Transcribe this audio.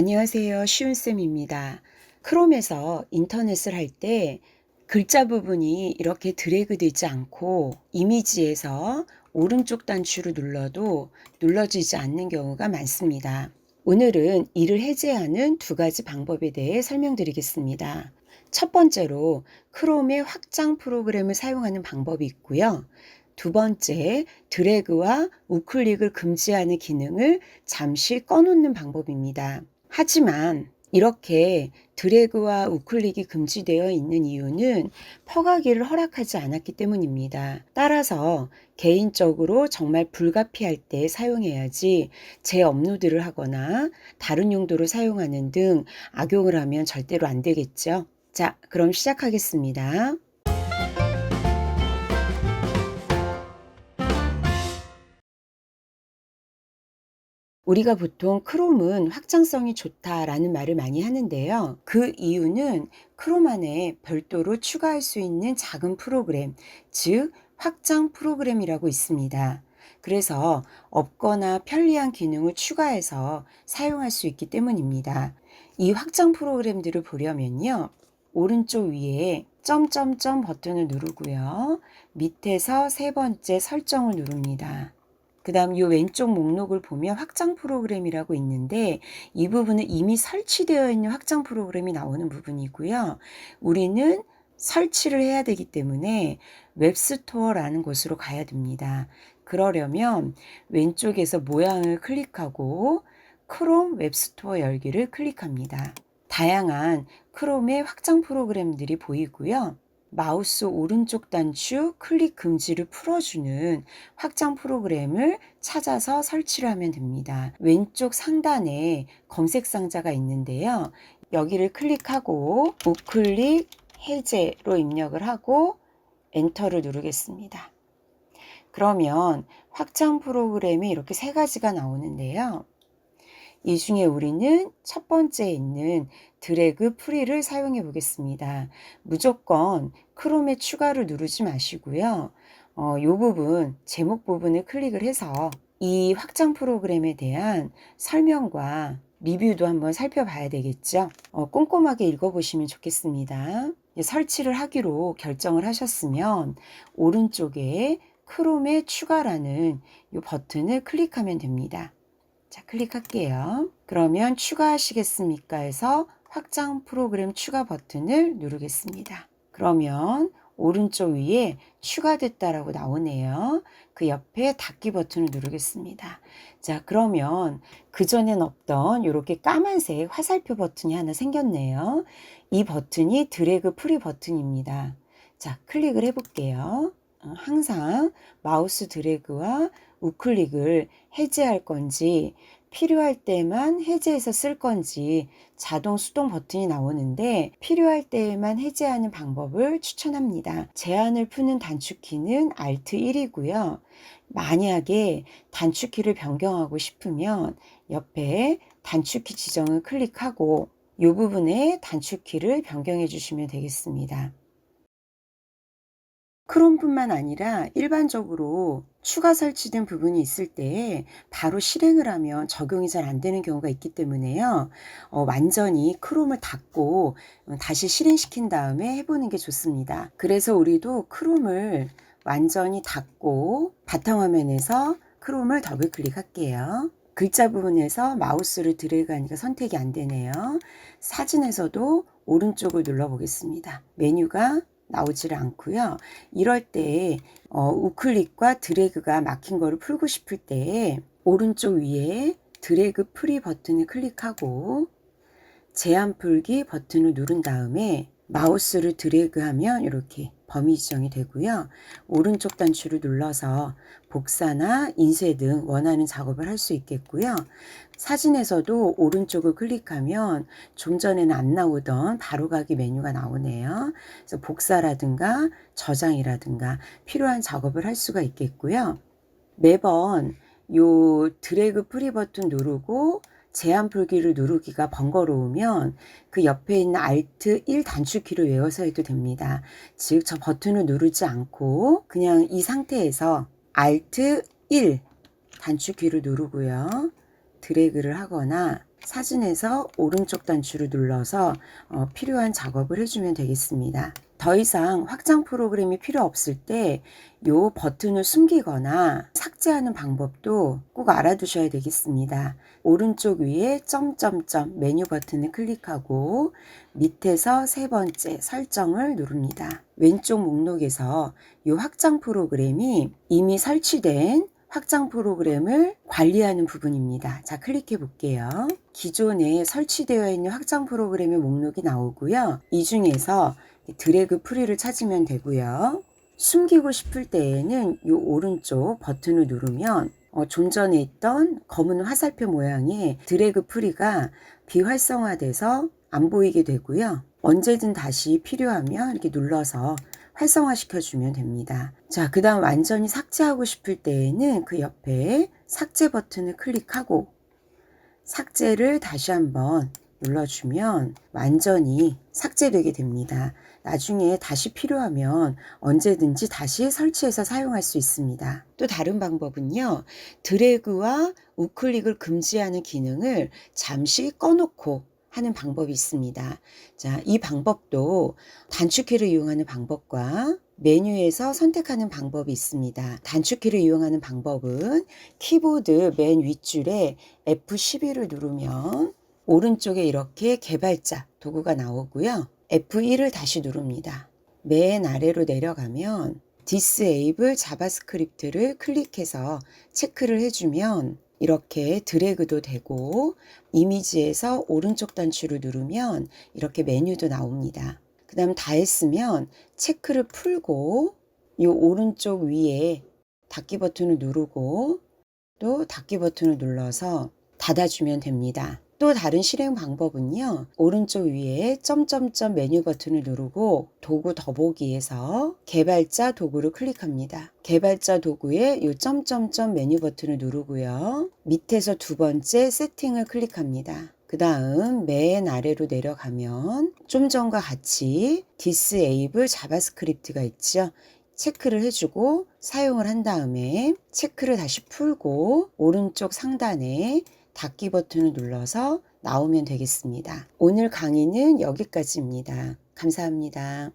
안녕하세요. 쉬운쌤입니다. 크롬에서 인터넷을 할 때 글자 부분이 이렇게 드래그 되지 않고 이미지에서 오른쪽 단추를 눌러도 눌러지지 않는 경우가 많습니다. 오늘은 이를 해제하는 두 가지 방법에 대해 설명드리겠습니다. 첫 번째로 크롬의 확장 프로그램을 사용하는 방법이 있고요. 두 번째, 드래그와 우클릭을 금지하는 기능을 잠시 꺼놓는 방법입니다. 하지만 이렇게 드래그와 우클릭이 금지되어 있는 이유는 퍼가기를 허락하지 않았기 때문입니다. 따라서 개인적으로 정말 불가피할 때 사용해야지 재업로드를 하거나 다른 용도로 사용하는 등 악용을 하면 절대로 안 되겠죠. 자, 그럼 시작하겠습니다. 우리가 보통 크롬은 확장성이 좋다라는 말을 많이 하는데요. 그 이유는 크롬 안에 별도로 추가할 수 있는 작은 프로그램, 즉 확장 프로그램이라고 있습니다. 그래서 없거나 편리한 기능을 추가해서 사용할 수 있기 때문입니다. 이 확장 프로그램들을 보려면요. 오른쪽 위에 점점점 버튼을 누르고요. 밑에서 세 번째 설정을 누릅니다. 그 다음 이 왼쪽 목록을 보면 확장 프로그램이라고 있는데 이 부분은 이미 설치되어 있는 확장 프로그램이 나오는 부분이고요. 우리는 설치를 해야 되기 때문에 웹스토어라는 곳으로 가야 됩니다. 그러려면 왼쪽에서 모양을 클릭하고 크롬 웹스토어 열기를 클릭합니다. 다양한 크롬의 확장 프로그램들이 보이고요. 마우스 오른쪽 단추 클릭 금지를 풀어주는 확장 프로그램을 찾아서 설치를 하면 됩니다. 왼쪽 상단에 검색 상자가 있는데요. 여기를 클릭하고 우클릭 해제로 입력을 하고 엔터를 누르겠습니다. 그러면 확장 프로그램이 이렇게 세 가지가 나오는데요. 이 중에 우리는 첫 번째에 있는 드래그 프리를 사용해 보겠습니다. 무조건 크롬에 추가를 누르지 마시고요. 이 부분, 제목 부분을 클릭을 해서 이 확장 프로그램에 대한 설명과 리뷰도 한번 살펴봐야 되겠죠. 꼼꼼하게 읽어보시면 좋겠습니다. 설치를 하기로 결정을 하셨으면 오른쪽에 크롬에 추가라는 이 버튼을 클릭하면 됩니다. 자, 클릭할게요. 그러면 추가하시겠습니까 해서 확장 프로그램 추가 버튼을 누르겠습니다. 그러면 오른쪽 위에 추가됐다라고 나오네요. 그 옆에 닫기 버튼을 누르겠습니다. 자, 그러면 그전엔 없던 이렇게 까만색 화살표 버튼이 하나 생겼네요. 이 버튼이 드래그 프리 버튼입니다. 자, 클릭을 해볼게요. 항상 마우스 드래그와 우클릭을 해제할 건지 필요할 때만 해제해서 쓸 건지 자동 수동 버튼이 나오는데 필요할 때에만 해제하는 방법을 추천합니다. 제한을 푸는 단축키는 Alt 1이고요. 만약에 단축키를 변경하고 싶으면 옆에 단축키 지정을 클릭하고 이 부분에 단축키를 변경해 주시면 되겠습니다. 크롬뿐만 아니라 일반적으로 추가 설치된 부분이 있을 때 바로 실행을 하면 적용이 잘 안 되는 경우가 있기 때문에요. 완전히 크롬을 닫고 다시 실행시킨 다음에 해보는 게 좋습니다. 그래서 우리도 크롬을 완전히 닫고 바탕화면에서 크롬을 더블 클릭할게요. 글자 부분에서 마우스를 드래그하니까 선택이 안 되네요. 사진에서도 오른쪽을 눌러보겠습니다. 메뉴가 나오지를 않고요. 이럴 때 우클릭과 드래그가 막힌 거를 풀고 싶을 때 오른쪽 위에 드래그 프리 버튼을 클릭하고 제한 풀기 버튼을 누른 다음에 마우스를 드래그하면 이렇게 범위 지정이 되고요. 오른쪽 단추를 눌러서 복사나 인쇄 등 원하는 작업을 할 수 있겠고요. 사진에서도 오른쪽을 클릭하면 좀 전에는 안 나오던 바로가기 메뉴가 나오네요. 그래서 복사라든가 저장이라든가 필요한 작업을 할 수가 있겠고요. 매번 요 드래그 프리 버튼 누르고 제한 풀기를 누르기가 번거로우면 그 옆에 있는 Alt 1 단축키를 외워서 해도 됩니다. 즉, 저 버튼을 누르지 않고 그냥 이 상태에서 Alt 1 단축키를 누르고요. 드래그를 하거나 사진에서 오른쪽 단추를 눌러서 필요한 작업을 해주면 되겠습니다. 더 이상 확장 프로그램이 필요 없을 때 이 버튼을 숨기거나 삭제하는 방법도 꼭 알아두셔야 되겠습니다. 오른쪽 위에 점점점 메뉴 버튼을 클릭하고 밑에서 세 번째 설정을 누릅니다. 왼쪽 목록에서 이 확장 프로그램이 이미 설치된 확장 프로그램을 관리하는 부분입니다. 자, 클릭해 볼게요. 기존에 설치되어 있는 확장 프로그램의 목록이 나오고요. 이 중에서 드래그 프리를 찾으면 되고요. 숨기고 싶을 때에는 이 오른쪽 버튼을 누르면 좀 전에 있던 검은 화살표 모양의 드래그 프리가 비활성화돼서 안 보이게 되고요. 언제든 다시 필요하면 이렇게 눌러서 활성화 시켜주면 됩니다. 자, 그 다음 완전히 삭제하고 싶을 때에는 그 옆에 삭제 버튼을 클릭하고 삭제를 다시 한번 눌러주면 완전히 삭제되게 됩니다. 나중에 다시 필요하면 언제든지 다시 설치해서 사용할 수 있습니다. 또 다른 방법은요. 드래그와 우클릭을 금지하는 기능을 잠시 꺼놓고 하는 방법이 있습니다. 자, 이 방법도 단축키를 이용하는 방법과 메뉴에서 선택하는 방법이 있습니다. 단축키를 이용하는 방법은 키보드 맨 윗줄에 F12를 누르면 오른쪽에 이렇게 개발자 도구가 나오고요. F1을 다시 누릅니다. 맨 아래로 내려가면 Disable 자바스크립트를 클릭해서 체크를 해주면 이렇게 드래그도 되고 이미지에서 오른쪽 단추를 누르면 이렇게 메뉴도 나옵니다. 그 다음 다 했으면 체크를 풀고 이 오른쪽 위에 닫기 버튼을 누르고 또 닫기 버튼을 눌러서 닫아주면 됩니다. 또 다른 실행 방법은요. 오른쪽 위에 점점점 메뉴 버튼을 누르고 도구 더보기에서 개발자 도구를 클릭합니다. 개발자 도구에 이 점점점 메뉴 버튼을 누르고요. 밑에서 두 번째 세팅을 클릭합니다. 그 다음 맨 아래로 내려가면 좀 전과 같이 Disable 자바스크립트가 있죠. 체크를 해주고 사용을 한 다음에 체크를 다시 풀고 오른쪽 상단에 닫기 버튼을 눌러서 나오면 되겠습니다. 오늘 강의는 여기까지입니다. 감사합니다.